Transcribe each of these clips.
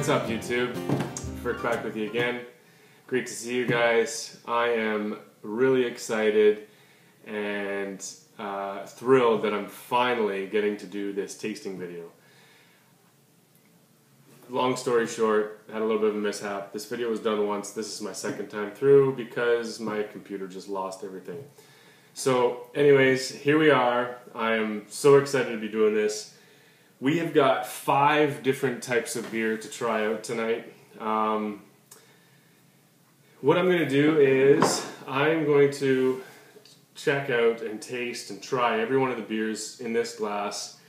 What's up, YouTube? Frick back with you again. Great to see you guys. I am really excited and thrilled that I'm finally getting to do this tasting video. Long story short, I had a little bit of a mishap. This video was done once. This is my second time through because my computer just lost everything. So anyways, here we are. I am so excited to be doing this. We have got 5 different types of beer to try out tonight. What I'm going to do is I'm going to check out and taste and try every one of the beers in this glass.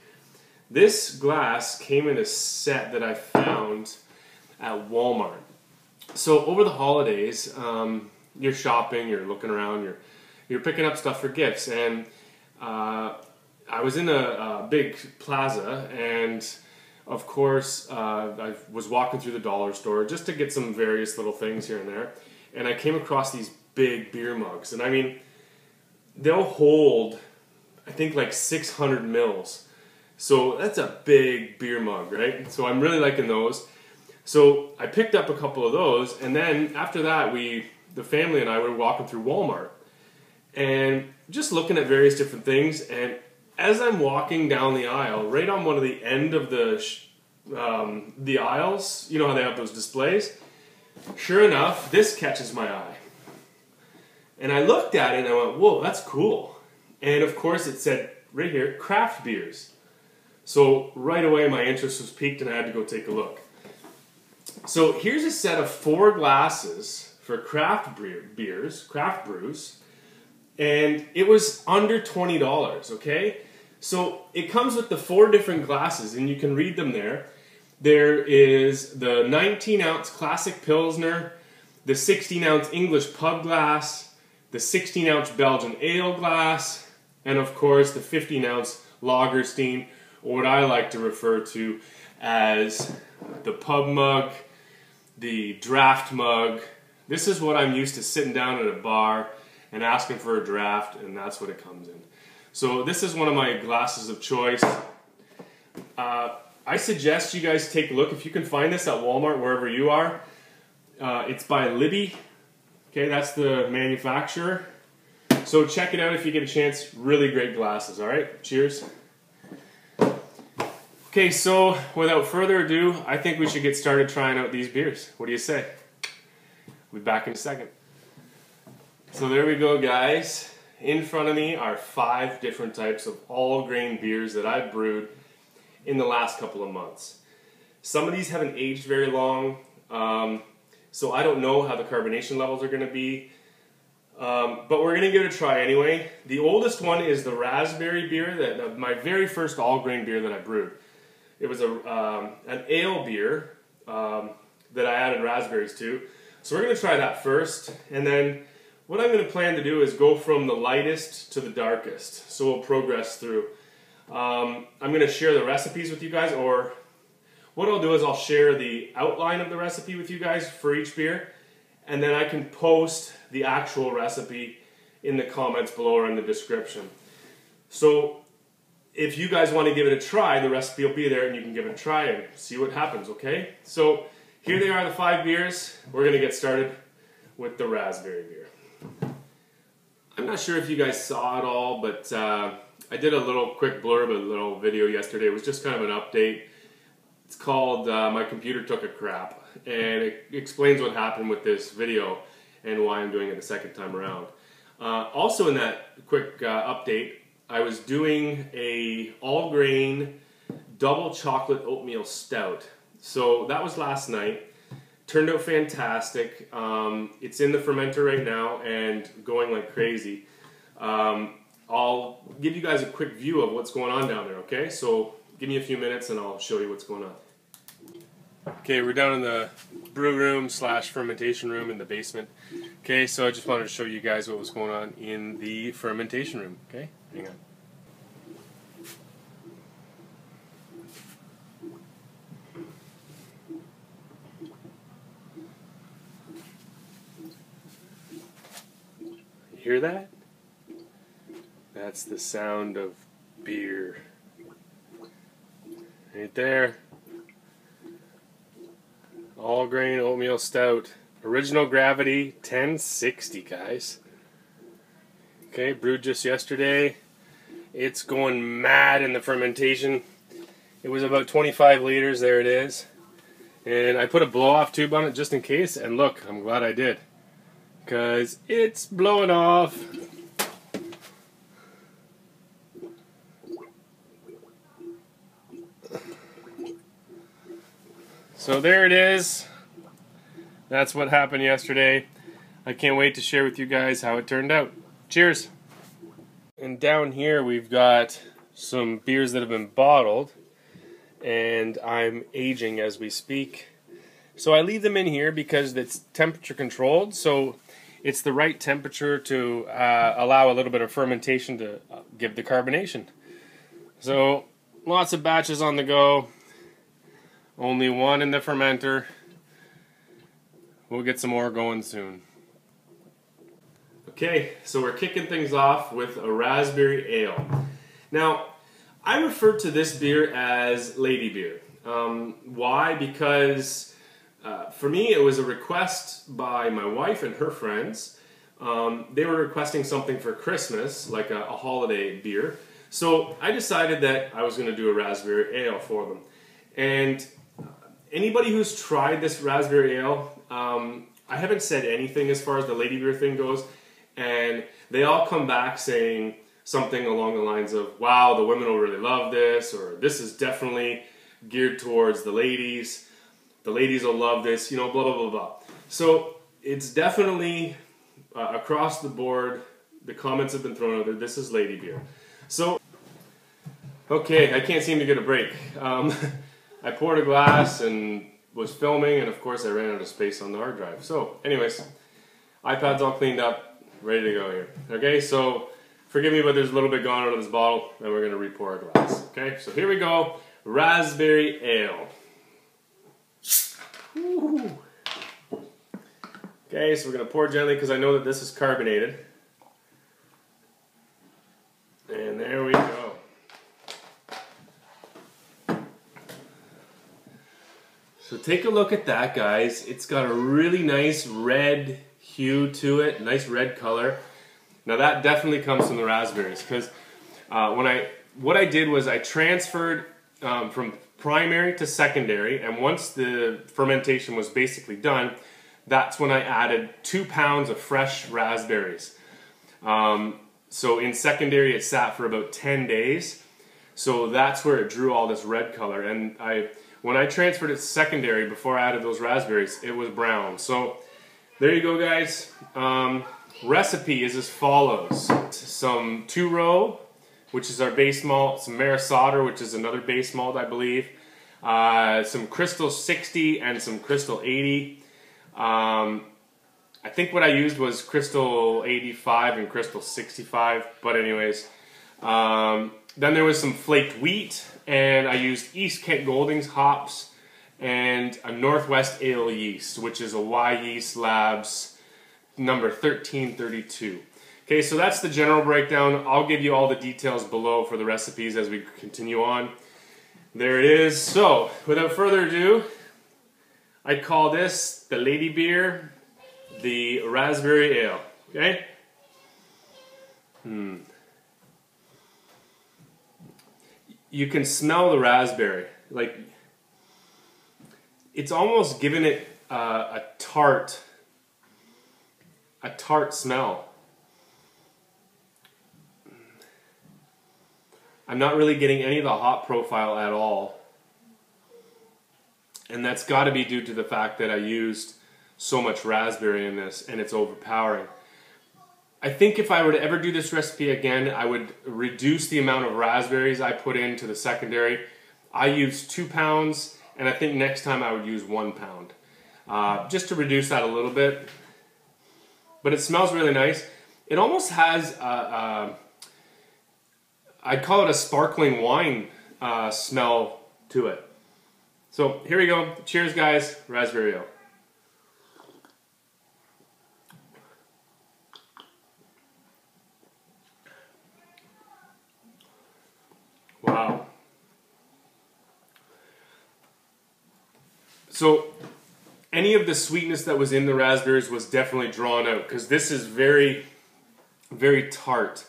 This glass came in a set that I found at Walmart. So over the holidays, you're shopping, you're looking around, you're picking up stuff for gifts, and I was in a big plaza, and of course I was walking through the dollar store just to get some various little things here and there, and I came across these big beer mugs, and I mean, they'll hold, I think, like 600 mils. So that's a big beer mug, right? So I'm really liking those. So I picked up a couple of those, and then after that, the family and I were walking through Walmart and just looking at various different things. And as I'm walking down the aisle, right on one of the end of the aisles, you know how they have those displays? Sure enough, this catches my eye. And I looked at it and I went, whoa, that's cool. And of course it said right here, craft beers. So right away my interest was piqued and I had to go take a look. So here's a set of 4 glasses for craft beers, craft brews, and it was under $20, okay? So it comes with the 4 different glasses, and you can read them there. There is the 19-ounce Classic Pilsner, the 16-ounce English Pub glass, the 16-ounce Belgian Ale glass, and of course the 15-ounce Lagerstein, or what I like to refer to as the pub mug, the draft mug. This is what I'm used to sitting down at a bar and asking for a draft, and that's what it comes in. So this is one of my glasses of choice. I suggest you guys take a look. If you can find this at Walmart, wherever you are. It's by Libby. Okay, that's the manufacturer. So check it out if you get a chance. Really great glasses, all right? Cheers. Okay, so without further ado, I think we should get started trying out these beers. What do you say? We'll be back in a second. So there we go, guys. In front of me are 5 different types of all-grain beers that I've brewed in the last couple of months. Some of these haven't aged very long, so I don't know how the carbonation levels are going to be, but we're going to give it a try anyway. The oldest one is the raspberry beer, my very first all-grain beer that I brewed. It was an ale beer that I added raspberries to. So we're going to try that first, and then what I'm going to plan to do is go from the lightest to the darkest. So we'll progress through. I'm going to share the recipes with you guys, or what I'll do is I'll share the outline of the recipe with you guys for each beer, and then I can post the actual recipe in the comments below or in the description. So if you guys want to give it a try, the recipe will be there and you can give it a try and see what happens, okay? So here they are, the 5 beers. We're going to get started with the raspberry beer. I'm not sure if you guys saw it all, but I did a little quick blurb, a little video yesterday. It was just kind of an update. It's called My Computer Took a Crap, and it explains what happened with this video and why I'm doing it the second time around. Also in that quick update, I was doing a all-grain double chocolate oatmeal stout. So that was last night. Turned out fantastic. It's in the fermenter right now and going like crazy. I'll give you guys a quick view of what's going on down there, okay? So give me a few minutes and I'll show you what's going on. Okay, we're down in the brew room / fermentation room in the basement. Okay, so I just wanted to show you guys what was going on in the fermentation room, okay? Hang on. Hear that? That's the sound of beer. Right there. All grain oatmeal stout. Original gravity 1060, guys. Okay, brewed just yesterday. It's going mad in the fermentation. It was about 25 liters, there it is. And I put a blow-off tube on it just in case, and look, I'm glad I did. Because it's blowing off. So there it is. That's what happened yesterday. I can't wait to share with you guys how it turned out. Cheers! And down here we've got some beers that have been bottled, and I'm aging as we speak. So I leave them in here because it's temperature controlled, so it's the right temperature to allow a little bit of fermentation to give the carbonation. So lots of batches on the go, only one in the fermenter. We'll get some more going soon. Okay, so we're kicking things off with a raspberry ale. Now, I refer to this beer as lady beer. Why? Because for me it was a request by my wife and her friends. They were requesting something for Christmas, like a holiday beer. So I decided that I was going to do a raspberry ale for them. And anybody who's tried this raspberry ale, I haven't said anything as far as the lady beer thing goes, and they all come back saying something along the lines of, wow, the women will really love this, or this is definitely geared towards the ladies will love this, you know, blah, blah, blah, blah. So it's definitely across the board, the comments have been thrown out there, this is lady beer. So, okay, I can't seem to get a break. I poured a glass and was filming, and of course I ran out of space on the hard drive. So, anyways, iPad's all cleaned up, ready to go here. Okay, so forgive me, but there's a little bit gone out of this bottle, and we're going to re-pour a glass. Okay, so here we go, raspberry ale. Woo. Okay, so we're going to pour gently because I know that this is carbonated. And there we go. So take a look at that, guys. It's got a really nice red hue to it, nice red color. Now that definitely comes from the raspberries, because what I did was I transferred from primary to secondary, and once the fermentation was basically done, that's when I added 2 pounds of fresh raspberries. So in secondary it sat for about 10 days, so that's where it drew all this red color. And when I transferred it to secondary before I added those raspberries, it was brown. So there you go, guys. Recipe is as follows: some 2-row, which is our base malt, some Maris Otter, which is another base malt, I believe, some Crystal 60 and some Crystal 80. I think what I used was Crystal 85 and Crystal 65, but anyways. Then there was some flaked wheat, and I used EK Goldings Hops and a Northwest Ale yeast, which is a Wyeast Labs number 1332. Okay, so that's the general breakdown. I'll give you all the details below for the recipes as we continue on. There it is. So, without further ado, I call this the lady beer, the raspberry ale. Okay? You can smell the raspberry. Like, it's almost giving it a tart smell. I'm not really getting any of the hop profile at all. And that's got to be due to the fact that I used so much raspberry in this, and it's overpowering. I think if I were to ever do this recipe again, I would reduce the amount of raspberries I put into the secondary. I used 2 pounds, and I think next time I would use 1 pound. Just to reduce that a little bit. But it smells really nice. It almost has I'd call it a sparkling wine smell to it. So here we go. Cheers, guys. Raspberry ale. Wow. So any of the sweetness that was in the raspberries was definitely drawn out, because this is very, very tart.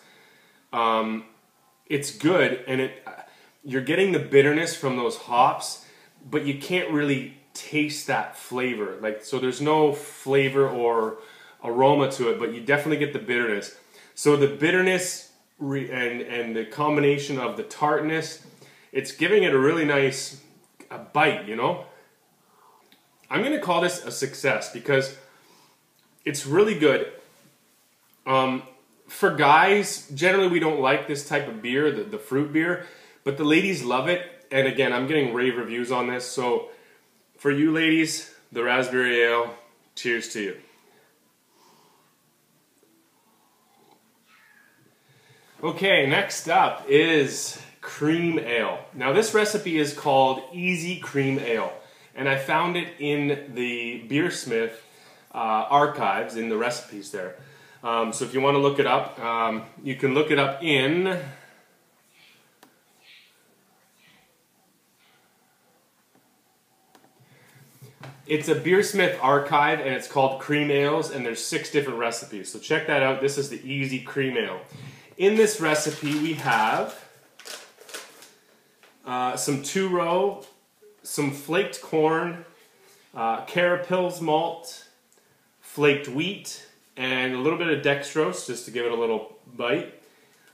It's good, and you're getting the bitterness from those hops, but you can't really taste that flavor. Like, so there's no flavor or aroma to it, but you definitely get the bitterness. So the bitterness and the combination of the tartness, it's giving it a really nice bite, you know? I'm going to call this a success because it's really good. For guys, generally we don't like this type of beer, the fruit beer, but the ladies love it. And again, I'm getting rave reviews on this. So for you ladies, the raspberry ale, cheers to you. Okay, next up is cream ale. Now this recipe is called Easy Cream Ale, and I found it in the Beersmith archives in the recipes there. So if you want to look it up, you can look it up in it's a Beersmith archive, and it's called Cream Ales, and there's 6 different recipes. So check that out. This is the Easy Cream Ale. In this recipe, we have some 2-row, some flaked corn, caripils malt, flaked wheat, and a little bit of dextrose just to give it a little bite.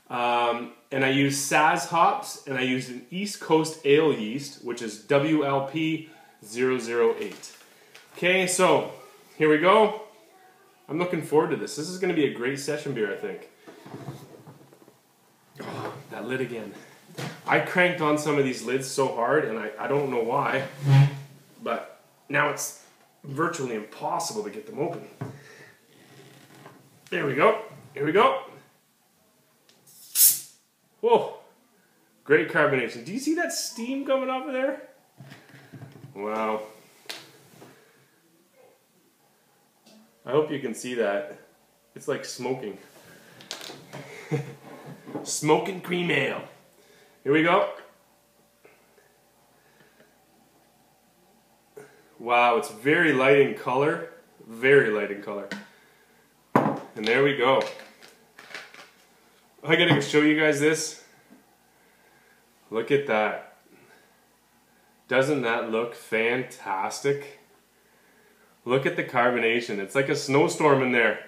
And I use Saaz hops, and I use an East Coast ale yeast, which is WLP 008. Okay, so here we go. I'm looking forward to this. This is going to be a great session beer, I think. Oh, that lid again. I cranked on some of these lids so hard, and I don't know why, but now it's virtually impossible to get them open. There we go. Here we go. Whoa. Great carbonation. Do you see that steam coming off of there? Wow. I hope you can see that. It's like smoking. Smoking cream ale. Here we go. Wow, it's very light in color. Very light in color. And there we go. I gotta show you guys this. Look at that. Doesn't that look fantastic? Look at the carbonation. It's like a snowstorm in there.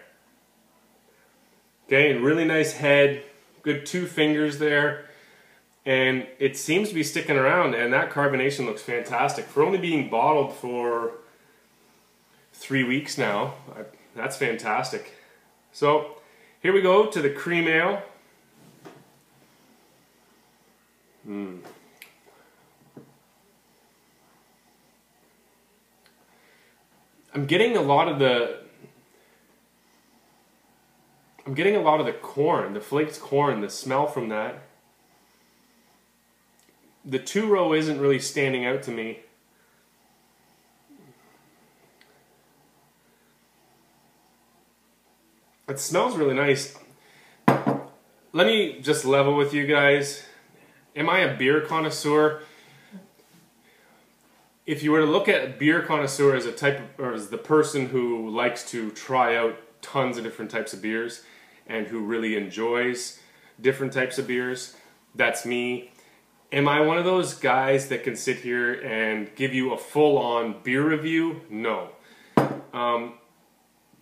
Okay, and really nice head. Good 2 fingers there. And it seems to be sticking around, and that carbonation looks fantastic. For only being bottled for 3 weeks now, that's fantastic. So, here we go to the cream ale. I'm getting a lot of the corn, the flaked corn, the smell from that. The 2-row isn't really standing out to me. It smells really nice. Let me just level with you guys. Am I a beer connoisseur? If you were to look at beer connoisseur as a type of, or as the person who likes to try out tons of different types of beers and who really enjoys different types of beers, that's me. Am I one of those guys that can sit here and give you a full-on beer review? No.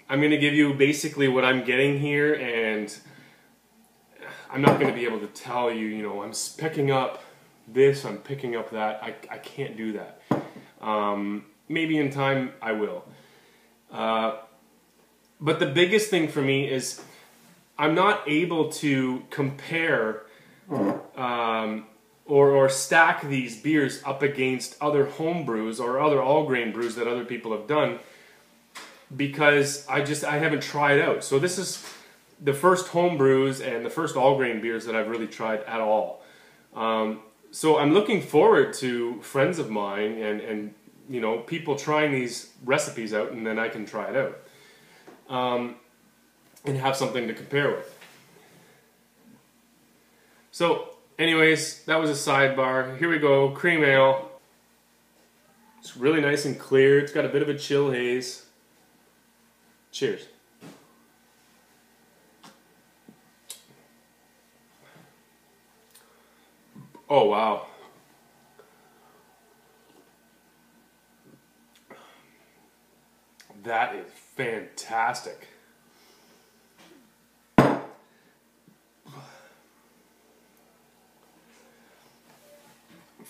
I'm going to give you basically what I'm getting here, and I'm not going to be able to tell you, you know, I'm picking up this, I'm picking up that. I can't do that. Maybe in time I will. But the biggest thing for me is I'm not able to compare or stack these beers up against other home brews or other all-grain brews that other people have done, because I haven't tried out. So this is the first home brews and the first all-grain beers that I've really tried at all. So I'm looking forward to friends of mine and you know, people trying these recipes out, and then I can try it out and have something to compare with. So anyways, that was a sidebar. Here we go, cream ale. It's really nice and clear. It's got a bit of a chill haze. Cheers. Oh, wow. That is fantastic.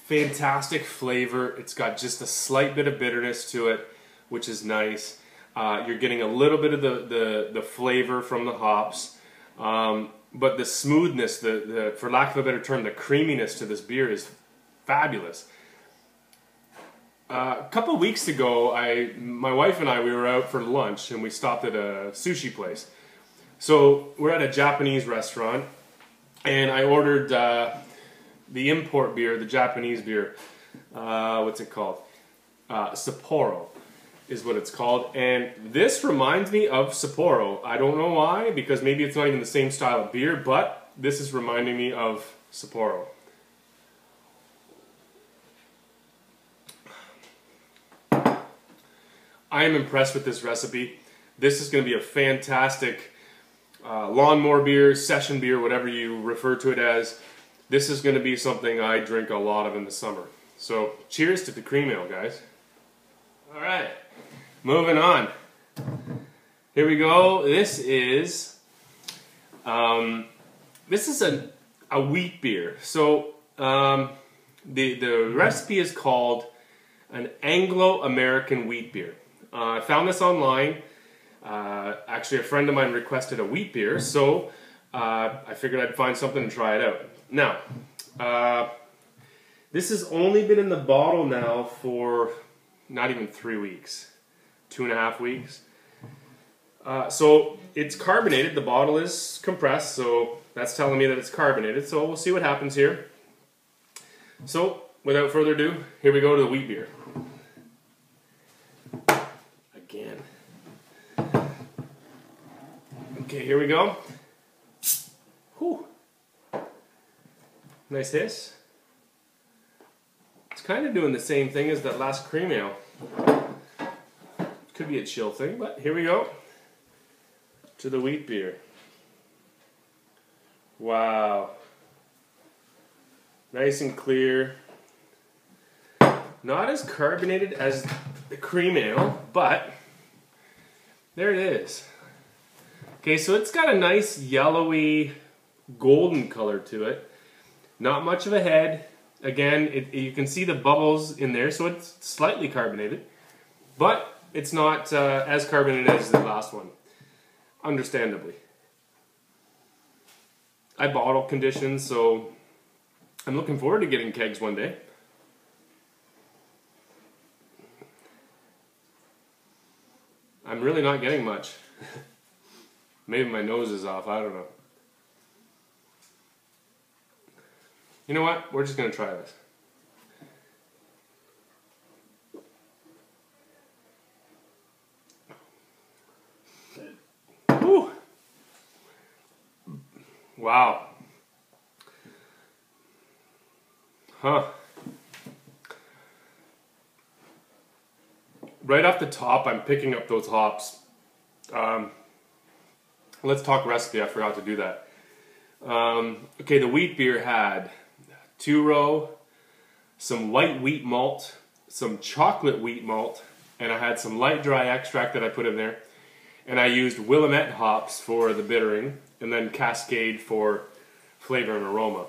Fantastic flavor. It's got just a slight bit of bitterness to it, which is nice. You're getting a little bit of the flavor from the hops, but the smoothness, for lack of a better term, the creaminess to this beer is fabulous. A couple of weeks ago, my wife and I, we were out for lunch and we stopped at a sushi place. So we're at a Japanese restaurant and I ordered the import beer, the Japanese beer. What's it called? Sapporo is what it's called. And this reminds me of Sapporo. I don't know why, because maybe it's not even the same style of beer, but this is reminding me of Sapporo. I am impressed with this recipe. This is going to be a fantastic lawnmower beer, session beer, whatever you refer to it as. This is going to be something I drink a lot of in the summer. So cheers to the cream ale, guys. All right, moving on. Here we go. This is a wheat beer. So the recipe is called an Anglo-American wheat beer. I found this online. Actually, a friend of mine requested a wheat beer, so I figured I'd find something and try it out. Now, this has only been in the bottle now for not even 3 weeks, 2.5 weeks. So it's carbonated. The bottle is compressed, so that's telling me that it's carbonated. So we'll see what happens here. So without further ado, here we go to the wheat beer. Again. Okay, here we go. Whew. Nice hiss. It's kind of doing the same thing as that last cream ale. Could be a chill thing, but here we go. To the wheat beer. Wow. Nice and clear. Not as carbonated as the cream ale, but there it is. Okay, so it's got a nice yellowy golden color to it. Not much of a head. Again, you can see the bubbles in there, so it's slightly carbonated. But it's not as carbonated as the last one. Understandably. I bottle conditions, so I'm looking forward to getting kegs one day. I'm really not getting much. Maybe my nose is off, I don't know. You know what? We're just going to try this. Whew. Wow. Huh. Right off the top, I'm picking up those hops. Let's talk recipe. I forgot to do that. Okay, the wheat beer had 2-row, some white wheat malt, some chocolate wheat malt, and I had some light dry extract that I put in there. And I used Willamette hops for the bittering, and then Cascade for flavor and aroma.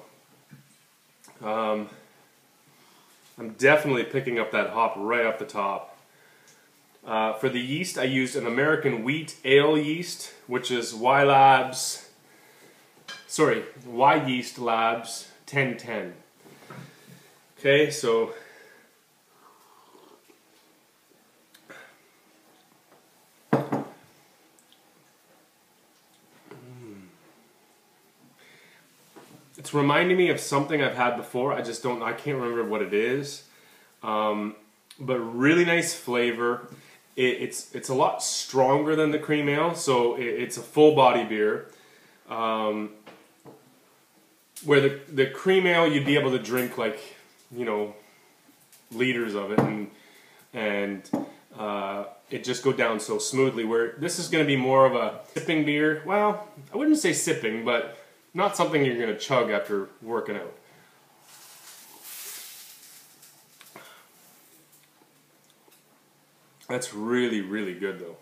I'm definitely picking up that hop right off the top. For the yeast, I used an American wheat ale yeast, which is Wyeast Labs 1010. Okay, so it's reminding me of something I've had before. I can't remember what it is. But really nice flavor. It's a lot stronger than the cream ale, so it's a full body beer. Where the cream ale, you'd be able to drink like, you know, liters of it, and and it just go down so smoothly, where this is going to be more of a sipping beer. Well, I wouldn't say sipping, but not something you're going to chug after working out. That's really, really good though.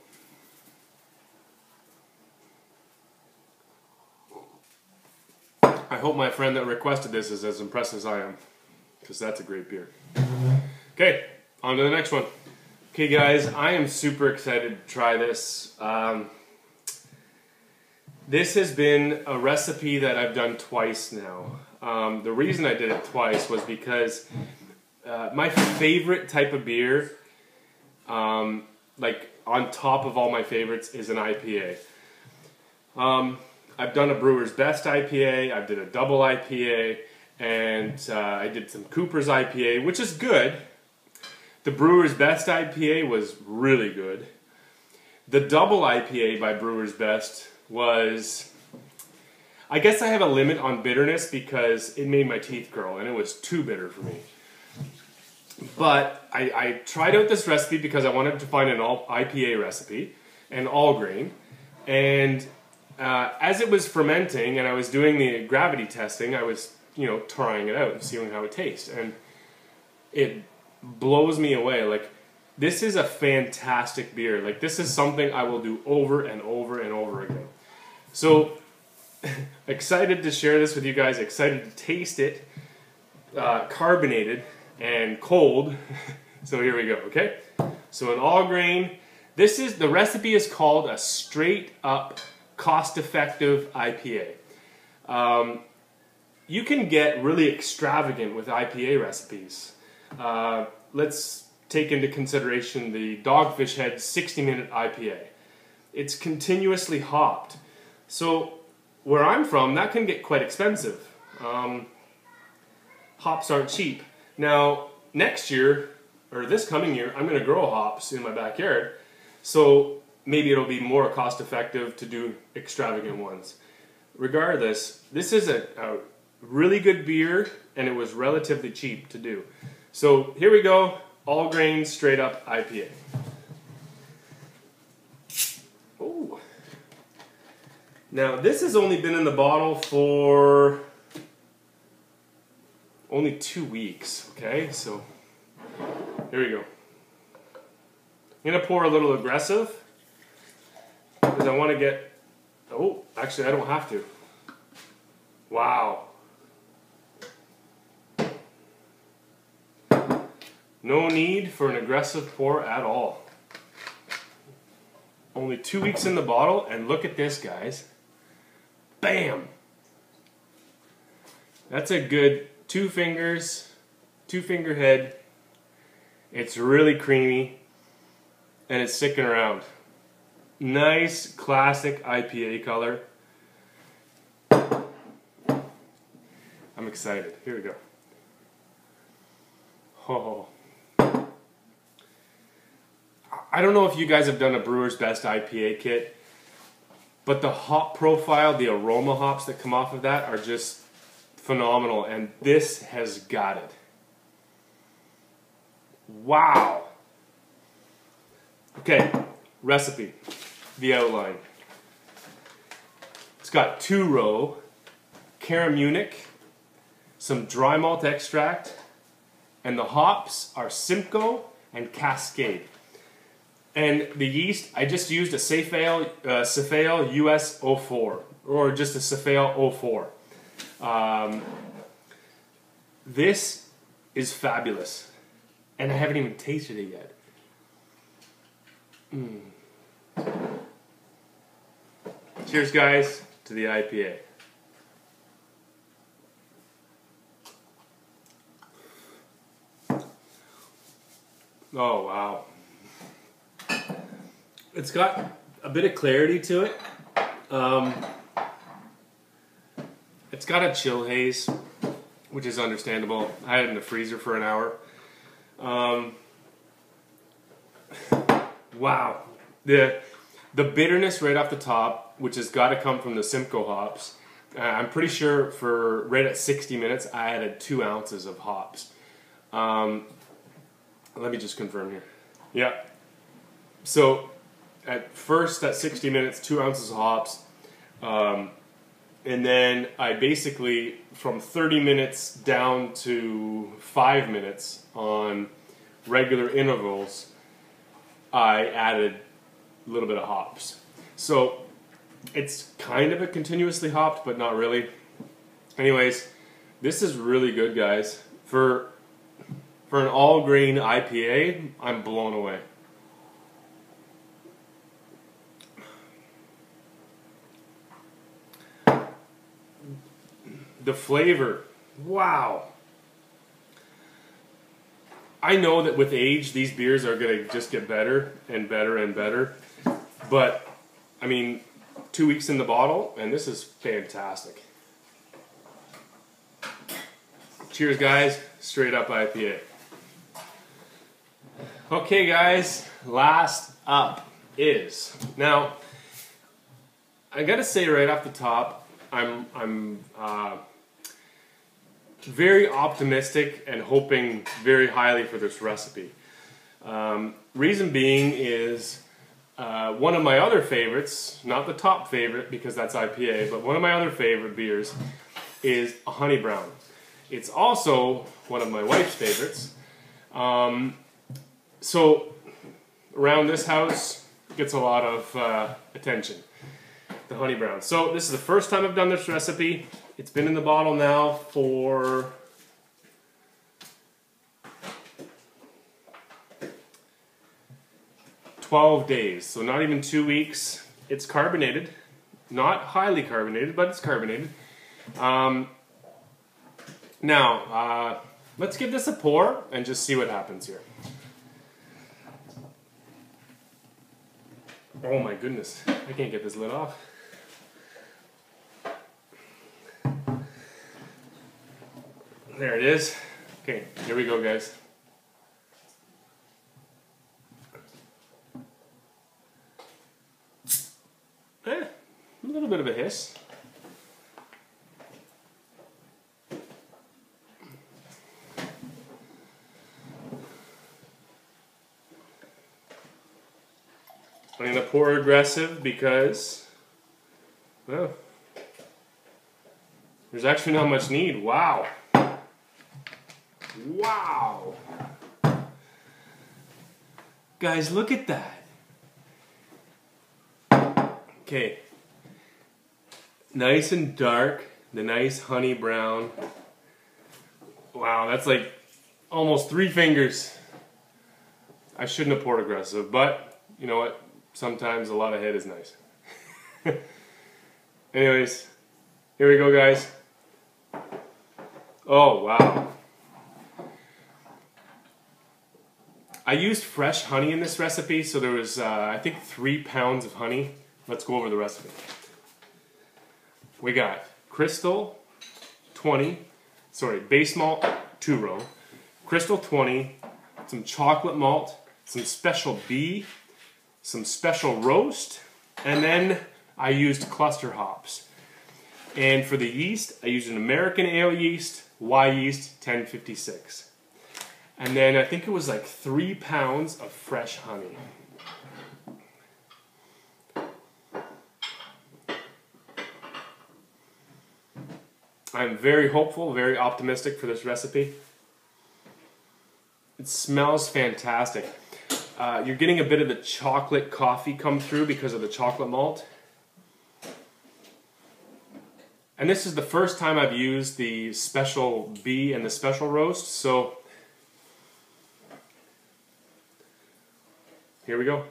I hope my friend that requested this is as impressed as I am, because that's a great beer. Okay, on to the next one. Okay guys, I am super excited to try this. This has been a recipe that I've done twice now. The reason I did it twice was because my favorite type of beer, like on top of all my favorites, is an IPA. I've done a Brewer's Best IPA, I've did a double IPA, and I did some Cooper's IPA, which is good. The Brewer's Best IPA was really good. The double IPA by Brewer's Best was, I guess I have a limit on bitterness because it made my teeth curl and it was too bitter for me. But I tried out this recipe because I wanted to find an all IPA recipe, and all grain. And as it was fermenting and I was doing the gravity testing, I was, you know, trying it out and seeing how it tastes. And it blows me away. Like, this is a fantastic beer. Like, this is something I will do over and over and over again. So, excited to share this with you guys. Excited to taste it. Carbonated and cold. So here we go, okay? So an all grain. The recipe is called a straight up cost-effective IPA. You can get really extravagant with IPA recipes. Let's take into consideration the Dogfish Head 60-minute IPA. It's continuously hopped. So where I'm from, that can get quite expensive. Hops aren't cheap. Now, next year, or this coming year, I'm going to grow hops in my backyard. So maybe it'll be more cost effective to do extravagant ones. Regardless, this is a really good beer, and it was relatively cheap to do. So here we go, all grain, straight up IPA. Oh. Now this has only been in the bottle for only 2 weeks, okay? So here we go. I'm gonna pour a little aggressive because I want to get, oh, actually I don't have to. Wow. No need for an aggressive pour at all. Only 2 weeks in the bottle, and look at this, guys. Bam! That's a good two finger head. It's really creamy, and it's sticking around. Nice, classic IPA color. I'm excited. Here we go. Oh. I don't know if you guys have done a Brewer's Best IPA kit, but the hop profile, the aroma hops that come off of that are just phenomenal, and this has got it. Wow. Okay, recipe, the outline. It's got 2-row, Caramunic, some dry malt extract, and the hops are Simcoe and Cascade. And the yeast, I just used a Cephale US 04, or just a Cephale 04. This is fabulous, and I haven't even tasted it yet. Cheers, guys, to the IPA. Oh, wow. It's got a bit of clarity to it. It's got a chill haze, which is understandable. I had it in the freezer for an hour. Wow. The bitterness right off the top, which has got to come from the Simcoe hops. I'm pretty sure for right at 60 minutes, I added 2 ounces of hops. Let me just confirm here. Yeah. So at first, at 60 minutes, 2 ounces of hops. And then I basically, from 30 minutes down to 5 minutes on regular intervals, I added a little bit of hops. So it's kind of a continuously hopped, but not really. Anyways, this is really good, guys. For an all grain IPA, I'm blown away. The flavor, wow. I know that with age, these beers are going to just get better and better and better. But, I mean, 2 weeks in the bottle, and this is fantastic. Cheers, guys. Straight up IPA. Okay, guys. Last up is... Now, I got to say right off the top, I'm very optimistic and hoping very highly for this recipe. Reason being is one of my other favorites, not the top favorite because that's IPA, but one of my other favorite beers is a honey brown. It's also one of my wife's favorites. So around this house, it gets a lot of attention, the honey brown. So this is the first time I've done this recipe. It's been in the bottle now for $12 days, so not even 2 weeks. It's carbonated, not highly carbonated, but it's carbonated. Now, let's give this a pour and just see what happens here. Oh my goodness, I can't get this lid off. There it is. Okay, here we go, guys. A little bit of a hiss. I'm going to pour aggressive because, well, there's actually not much need. Wow. Wow. Guys, look at that. Okay. Nice and dark. The nice honey brown. Wow, that's like almost 3 fingers. I shouldn't have poured aggressive, but you know what? Sometimes a lot of head is nice. Anyways, here we go, guys. Oh, wow. I used fresh honey in this recipe, so there was, I think, 3 pounds of honey. Let's go over the recipe. We got Crystal 20, base malt 2 row, Crystal 20, some chocolate malt, some special B, some special roast, and then I used cluster hops. And for the yeast, I used an American ale yeast, Wyeast 1056. And then I think it was like 3 pounds of fresh honey. I'm very hopeful, very optimistic for this recipe. It smells fantastic. You're getting a bit of the chocolate coffee come through because of the chocolate malt. And this is the first time I've used the special B and the special roast, so here we go.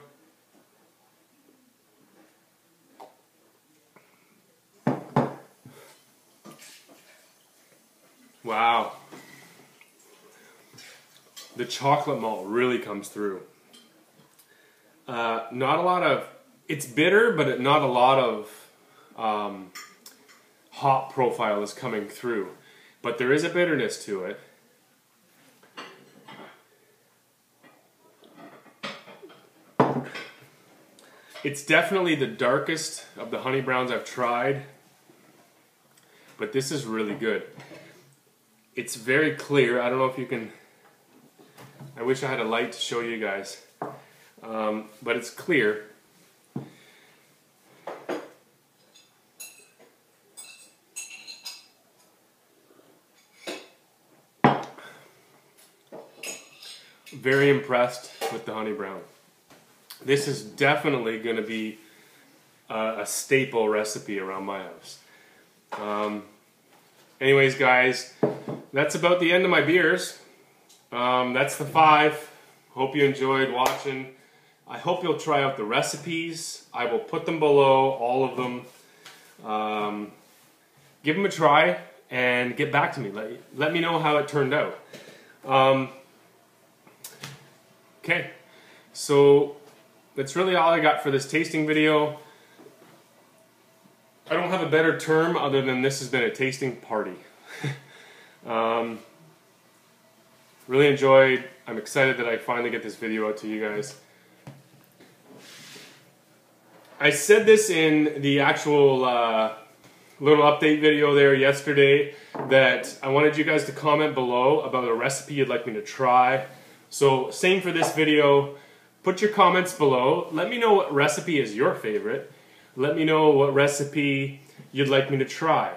Wow. The chocolate malt really comes through. Not a lot of, it's bitter, but not a lot of hop profile is coming through. But there is a bitterness to it. It's definitely the darkest of the honey browns I've tried, but this is really good. It's very clear. I don't know if you can, I wish I had a light to show you guys. but it's clear. Very impressed with the honey brown. This is definitely going to be a staple recipe around my house. Anyways, guys, that's about the end of my beers. That's the 5. Hope you enjoyed watching. I hope you'll try out the recipes. I will put them below, all of them. Give them a try and get back to me. Let me know how it turned out. Okay, so that's really all I got for this tasting video. I don't have a better term other than this has been a tasting party. Really enjoyed. I'm excited that I finally get this video out to you guys. I said this in the actual little update video there yesterday that I wanted you guys to comment below about a recipe you'd like me to try. So same for this video. Put your comments below. Let me know what recipe is your favorite. Let me know what recipe you'd like me to try.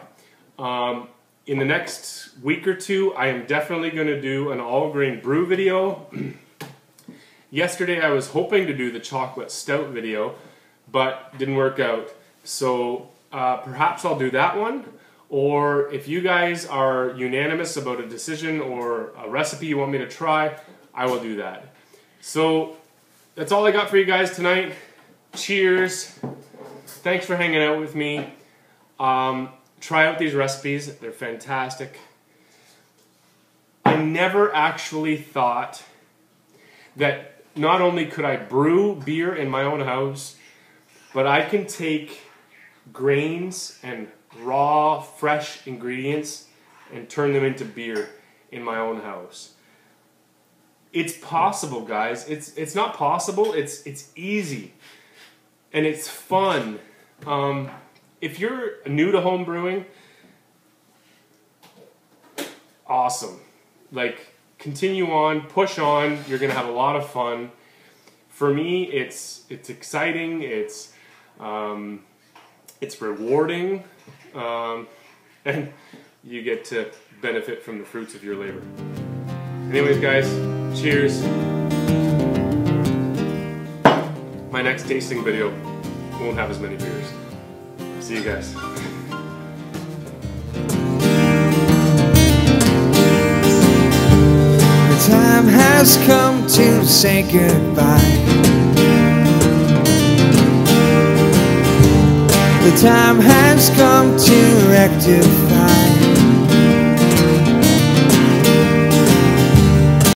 In the next week or 2, I am definitely going to do an all-grain brew video. Yesterday I was hoping to do the chocolate stout video, but didn't work out. So perhaps I'll do that one. Or if you guys are unanimous about a decision or a recipe you want me to try, I will do that. So that's all I got for you guys tonight. Cheers. Thanks for hanging out with me. Try out these recipes. They're fantastic. I never actually thought that not only could I brew beer in my own house, but I can take grains and raw, fresh ingredients and turn them into beer in my own house. It's possible, guys. It's not possible. It's easy, and it's fun. If you're new to home brewing, awesome. Like, continue on, push on. You're gonna have a lot of fun. For me, it's exciting. It's rewarding, and you get to benefit from the fruits of your labor. Anyways, guys, cheers. My next tasting video won't have as many beers. See you guys. The time has come to say goodbye. The time has come to rectify.